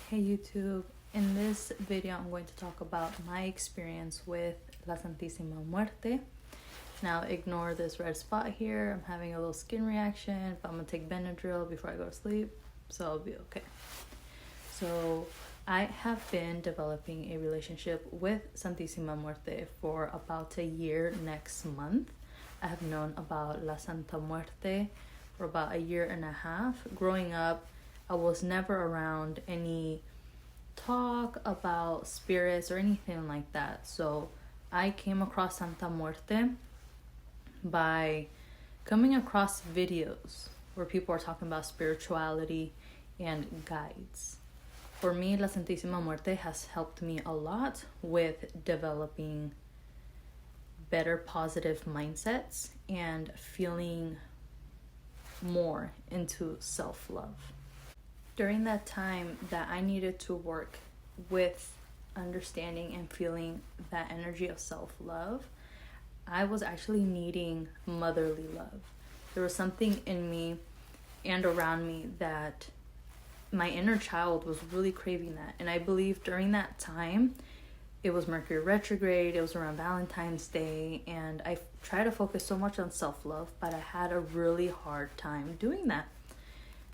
Hey YouTube, in this video I'm going to talk about my experience with La Santísima Muerte. Now ignore this red spot here, I'm having a little skin reaction, but I'm gonna take Benadryl before I go to sleep, so I'll be okay. So I have been developing a relationship with Santísima Muerte for about a year next month. I have known about La Santa Muerte for about a year and a half. Growing up, I was never around any talk about spirits or anything like that. So I came across Santa Muerte by coming across videos where people are talking about spirituality and guides. For me, La Santísima Muerte has helped me a lot with developing better positive mindsets and feeling more into self-love. During that time that I needed to work with understanding and feeling that energy of self-love, I was actually needing motherly love. There was something in me and around me that my inner child was really craving that. And I believe during that time, it was Mercury retrograde, it was around Valentine's Day, and I tried to focus so much on self-love, but I had a really hard time doing that.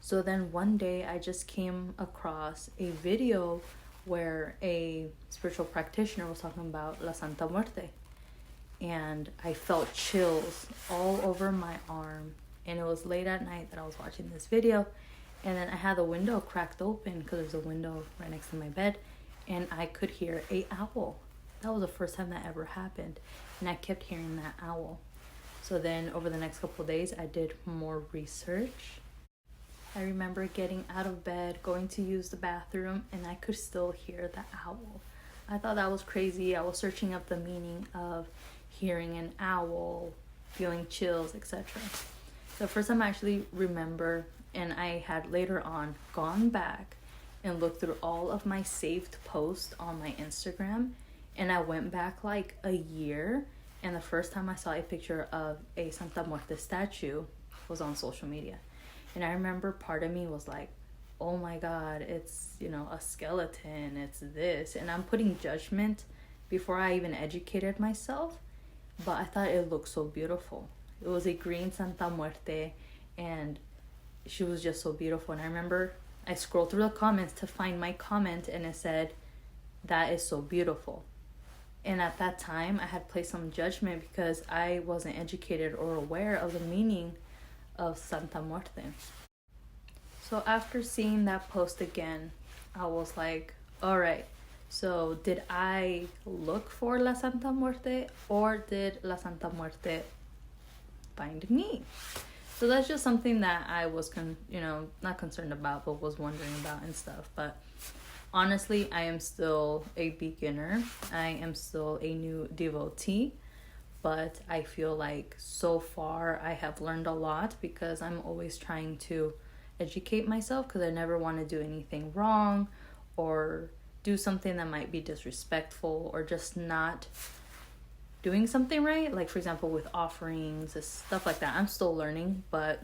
So then one day I just came across a video where a spiritual practitioner was talking about La Santa Muerte. And I felt chills all over my arm. And it was late at night that I was watching this video. And then I had the window cracked open because there's a window right next to my bed. And I could hear an owl. That was the first time that ever happened. And I kept hearing that owl. So then over the next couple of days, I did more research. I remember getting out of bed, going to use the bathroom, and I could still hear the owl. I thought that was crazy. I was searching up the meaning of hearing an owl, feeling chills, etc. The first time I actually remember, and I had later on gone back and looked through all of my saved posts on my Instagram, and I went back like a year, and the first time I saw a picture of a Santa Muerte statue was on social media. And I remember part of me was like, oh my God, it's, a skeleton, it's this. And I'm putting judgment before I even educated myself. But I thought it looked so beautiful. It was a green Santa Muerte, and she was just so beautiful. And I remember I scrolled through the comments to find my comment, and it said, that is so beautiful. And at that time, I had placed some judgment because I wasn't educated or aware of the meaning of Santa Muerte. So after seeing that post again, I was like, all right, so did I look for La Santa Muerte, or did La Santa Muerte find me? So that's just something that I was not concerned about, but was wondering about and stuff. But honestly, I am still a beginner. I am still a new devotee. But I feel like so far I have learned a lot because I'm always trying to educate myself because I never want to do anything wrong or do something that might be disrespectful or just not doing something right. Like, for example, with offerings, stuff like that. I'm still learning, but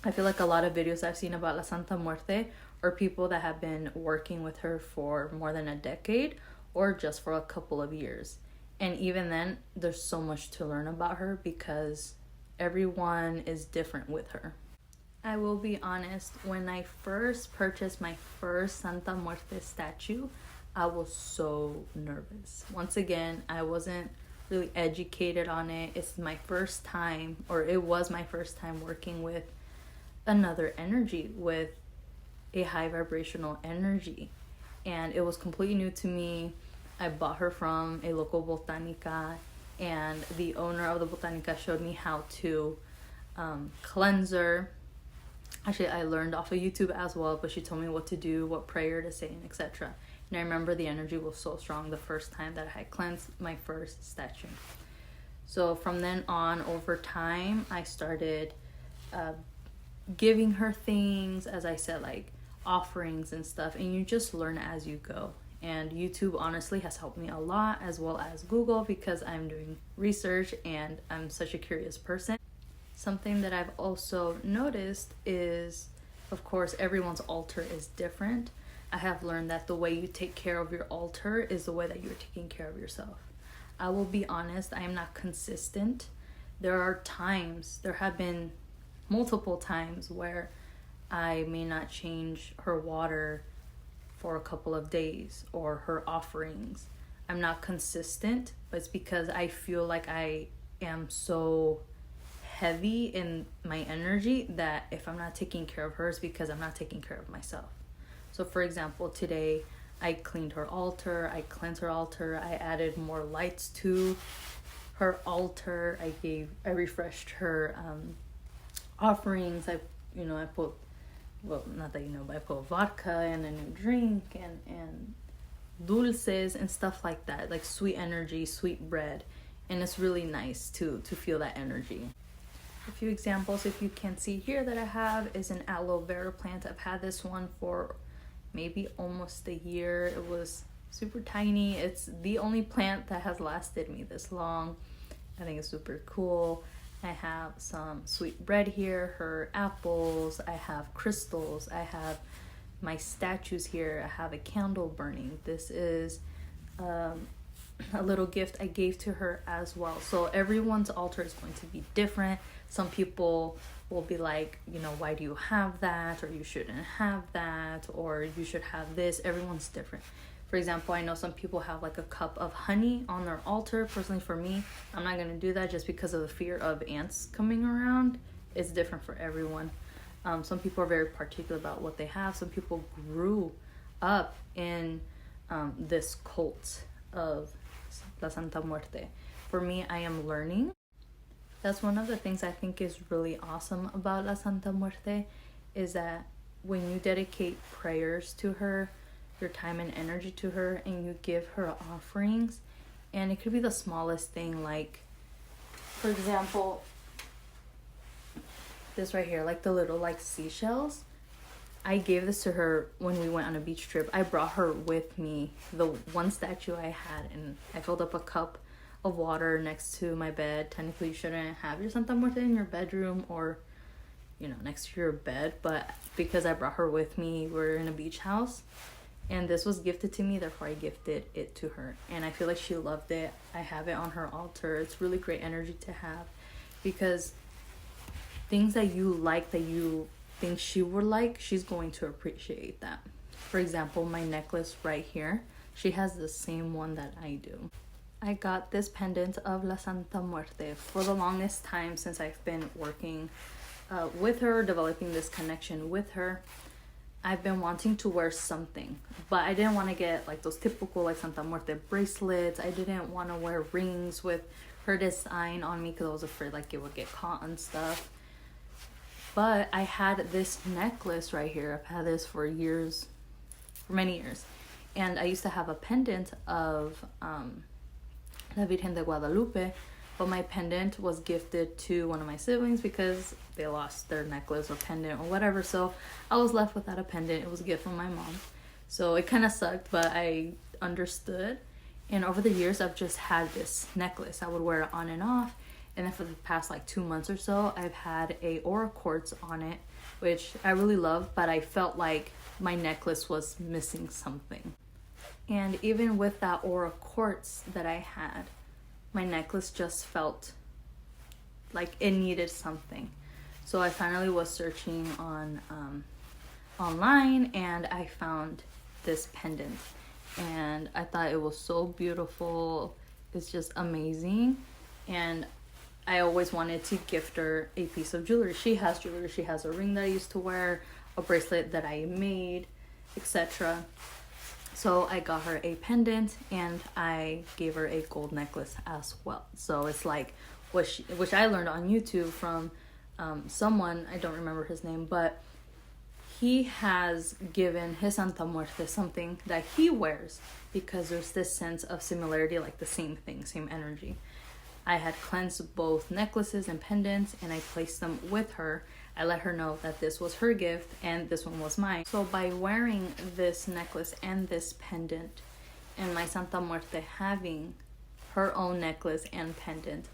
I feel like a lot of videos I've seen about La Santa Muerte are people that have been working with her for more than a decade or just for a couple of years. And even then, there's so much to learn about her because everyone is different with her. I will be honest, when I first purchased my first Santa Muerte statue, I was so nervous. Once again, I wasn't really educated on it. It's my first time, or it was my first time working with another energy, with a high vibrational energy. And it was completely new to me. I bought her from a local botanica, and the owner of the botanica showed me how to cleanse her. Actually, I learned off of YouTube as well, but she told me what to do, what prayer to say, and etc. And I remember the energy was so strong the first time that I had cleansed my first statue. So from then on, over time, I started giving her things, as I said, like offerings and stuff, and you just learn as you go. And YouTube honestly has helped me a lot, as well as Google, because I'm doing research and I'm such a curious person. Something that I've also noticed is, of course, everyone's altar is different. I have learned that the way you take care of your altar is the way that you're taking care of yourself. I will be honest, I am not consistent. There have been multiple times where I may not change her water for a couple of days or her offerings. I'm not consistent, but it's because I feel like I am so heavy in my energy that if I'm not taking care of her, it's because I'm not taking care of myself. So for example, today I cleaned her altar, I cleansed her altar, I added more lights to her altar, I refreshed her offerings. I put, well, not that you know, but I put vodka and a new drink and dulces and stuff like that, like sweet energy, sweet bread. And it's really nice to feel that energy. A few examples, if you can see here, that I have is an aloe vera plant. I've had this one for maybe almost a year. It was super tiny. It's the only plant that has lasted me this long. I think it's super cool. I have some sweet bread here, her apples, I have crystals, I have my statues here, I have a candle burning. This is a little gift I gave to her as well. So everyone's altar is going to be different. Some people will be like, why do you have that? Or you shouldn't have that, or you should have this. Everyone's different. For example, I know some people have like a cup of honey on their altar. Personally, for me, I'm not going to do that just because of the fear of ants coming around. It's different for everyone. Some people are very particular about what they have. Some people grew up in this cult of La Santa Muerte. For me, I am learning. That's one of the things I think is really awesome about La Santa Muerte, is that when you dedicate prayers to her, your time and energy to her, and you give her offerings, and it could be the smallest thing, like for example this right here, like the little like seashells. I gave this to her when we went on a beach trip. I brought her with me, the one statue I had, and I filled up a cup of water next to my bed. Technically you shouldn't have your Santa Muerte in your bedroom or next to your bed, but because I brought her with me, we're in a beach house. And this was gifted to me, therefore I gifted it to her. And I feel like she loved it. I have it on her altar. It's really great energy to have, because things that you like, that you think she would like, she's going to appreciate that. For example, my necklace right here, she has the same one that I do. I got this pendant of La Santa Muerte for the longest time since I've been working with her, developing this connection with her. I've been wanting to wear something, but I didn't want to get like those typical like Santa Muerte bracelets. I didn't want to wear rings with her design on me because I was afraid like it would get caught and stuff. But I had this necklace right here. I've had this for years, for many years. And I used to have a pendant of La Virgen de Guadalupe, but my pendant was gifted to one of my siblings because they lost their necklace or pendant or whatever. So I was left without a pendant. It was a gift from my mom. So it kind of sucked, but I understood. And over the years, I've just had this necklace. I would wear it on and off. And then for the past like 2 months or so, I've had a aura quartz on it, which I really love, but I felt like my necklace was missing something. And even with that aura quartz that I had, my necklace just felt like it needed something. So I finally was searching on online, and I found this pendant, and I thought it was so beautiful. It's just amazing. And I always wanted to gift her a piece of jewelry. She has jewelry. She has a ring that I used to wear, a bracelet that I made, etc. So I got her a pendant, and I gave her a gold necklace as well. So it's like which I learned on YouTube from someone, I don't remember his name, but he has given his Santa Muerte something that he wears because there's this sense of similarity, like the same thing, same energy. I had cleansed both necklaces and pendants, and I placed them with her. I let her know that this was her gift and this one was mine. So by wearing this necklace and this pendant, and my Santa Muerte having her own necklace and pendant,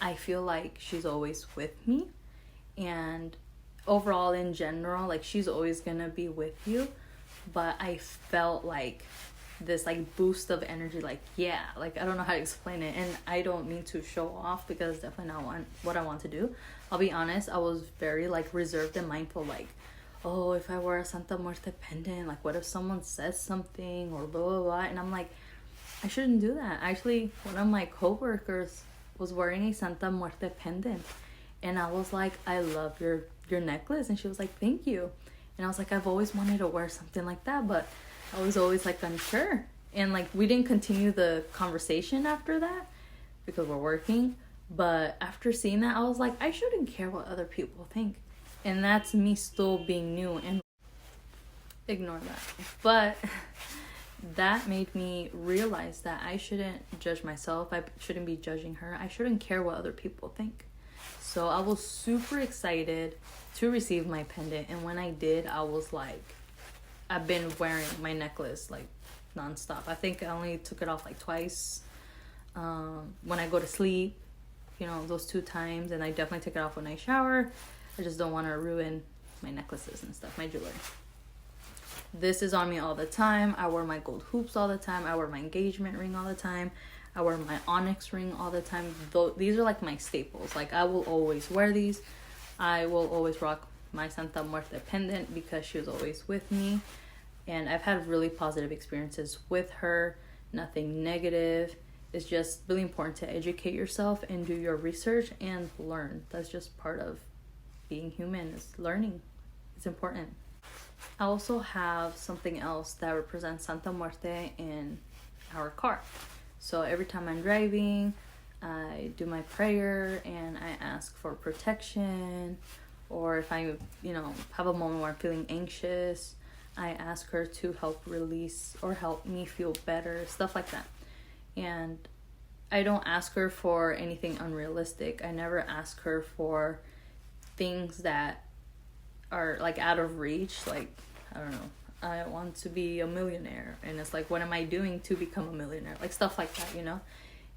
I feel like she's always with me. And overall, in general, like she's always gonna be with you. but I felt like this like boost of energy, like yeah, like I don't know how to explain it, and I don't mean to show off because it's definitely not what I want to do. I'll be honest, I was very like reserved and mindful, like, oh, if I wear a Santa Muerte pendant, like what if someone says something or blah blah blah, and I'm like, I shouldn't do that. Actually, one of my coworkers was wearing a Santa Muerte pendant, and I was like, I love your necklace, and she was like, thank you. And I was like, I've always wanted to wear something like that, but I was always like unsure. And like we didn't continue the conversation after that because we're working. But after seeing that, I was like, I shouldn't care what other people think. And that's me still being new and ignore that. But that made me realize that I shouldn't judge myself. I shouldn't be judging her. I shouldn't care what other people think. So I was super excited to receive my pendant. And when I did, I was like, I've been wearing my necklace like nonstop. I think I only took it off like twice when I go to sleep, you know, those 2 times. And I definitely take it off when I shower. I just don't want to ruin my necklaces and stuff, my jewelry. This is on me all the time. I wear my gold hoops all the time. I wear my engagement ring all the time. I wear my onyx ring all the time. These are like my staples. Like I will always wear these. I will always rock my Santa Muerte pendant because she was always with me. And I've had really positive experiences with her. Nothing negative. It's just really important to educate yourself and do your research and learn. That's just part of being human, is learning. It's important. I also have something else that represents Santa Muerte in our car. So every time I'm driving, I do my prayer and I ask for protection. Or if I, you know, have a moment where I'm feeling anxious, I ask her to help release or help me feel better, stuff like that. And I don't ask her for anything unrealistic. I never ask her for things that are like out of reach. Like, I don't know, I want to be a millionaire, and it's like, what am I doing to become a millionaire? Like stuff like that, you know.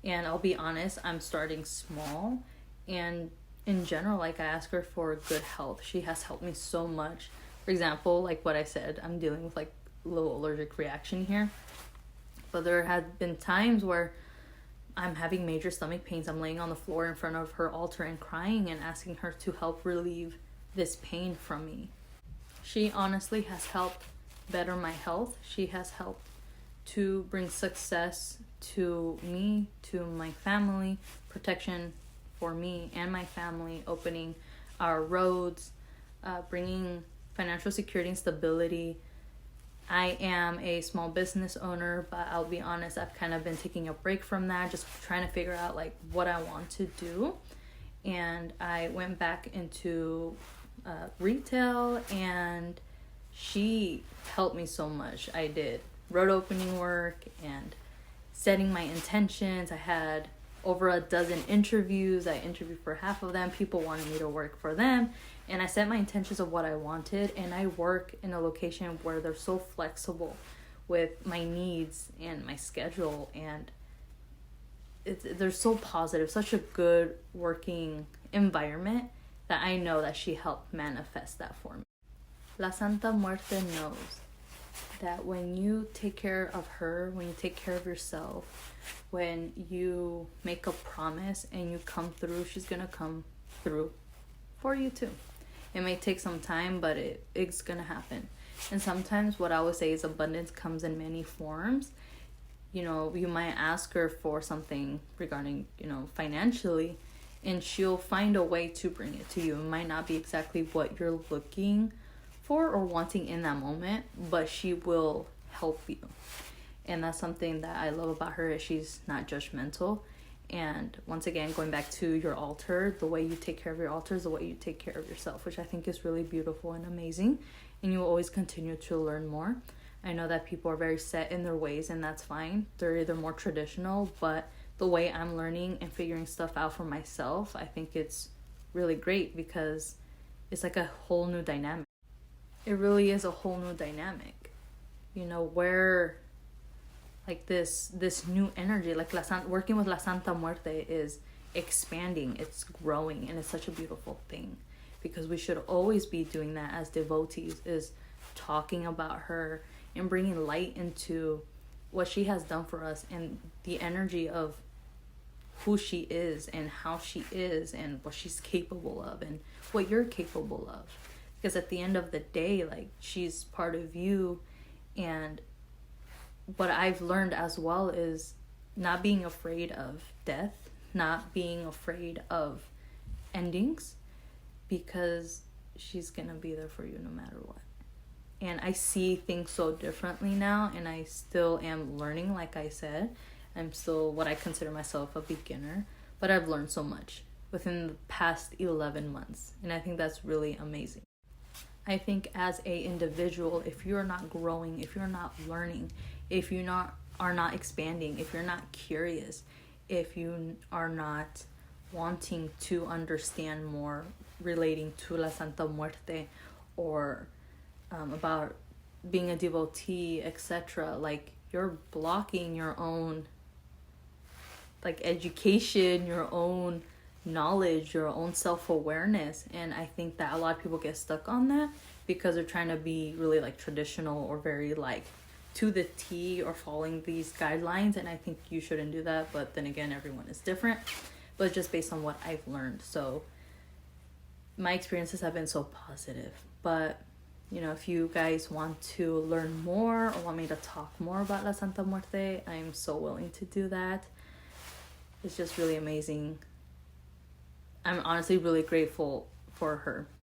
And I'll be honest, I'm starting small. And in general, like I ask her for good health. She has helped me so much. For example, like what I said, I'm dealing with like a little allergic reaction here, but there have been times where I'm having major stomach pains. I'm laying on the floor in front of her altar and crying and asking her to help relieve this pain from me. She honestly has helped better my health. She has helped to bring success to me, to my family, protection for me and my family, opening our roads, bringing financial security and stability. I am a small business owner, but I'll be honest, I've kind of been taking a break from that, just trying to figure out like what I want to do. And I went back into retail, and she helped me so much. I did road opening work and setting my intentions. I had over a dozen interviews. I interviewed for half of them. People wanted me to work for them, and I set my intentions of what I wanted. And I work in a location where they're so flexible with my needs and my schedule, and they're so positive, such a good working environment, that I know that she helped manifest that for me. La Santa Muerte knows that when you take care of her, when you take care of yourself, when you make a promise and you come through, she's gonna come through for you too. It may take some time, but it's gonna happen. And sometimes what I always say is abundance comes in many forms. You know, you might ask her for something regarding, you know, financially, and she'll find a way to bring it to you. It might not be exactly what you're looking for or wanting in that moment, but she will help you. And that's something that I love about her, is she's not judgmental. And once again, going back to your altar, the way you take care of your altar is the way you take care of yourself, which I think is really beautiful and amazing. And you will always continue to learn more. I know that people are very set in their ways, and that's fine. They're either more traditional, but the way I'm learning and figuring stuff out for myself, I think it's really great, because it's like a whole new dynamic. It really is a whole new dynamic, you know, where like this new energy, like working with La Santa Muerte is expanding, it's growing, and it's such a beautiful thing, because we should always be doing that as devotees, is talking about her and bringing light into what she has done for us and the energy of who she is and how she is and what she's capable of and what you're capable of. Because at the end of the day, like, she's part of you. And what I've learned as well is not being afraid of death, not being afraid of endings, because she's gonna be there for you no matter what. And I see things so differently now, and I still am learning. Like I said, I'm still what I consider myself a beginner, but I've learned so much within the past 11 months, and I think that's really amazing. I think as a individual, if you're not growing, if you're not learning, if you are not expanding, if you're not curious, if you are not wanting to understand more relating to La Santa Muerte, or about being a devotee, etc., like, you're blocking your own, like, education, your own knowledge, your own self-awareness. And I think that a lot of people get stuck on that because they're trying to be really, like, traditional or very, like, to the T, or following these guidelines. And I think you shouldn't do that, but then again, everyone is different. But just based on what I've learned, so my experiences have been so positive. But you know, if you guys want to learn more or want me to talk more about La Santa Muerte, I'm so willing to do that. It's just really amazing. I'm honestly really grateful for her.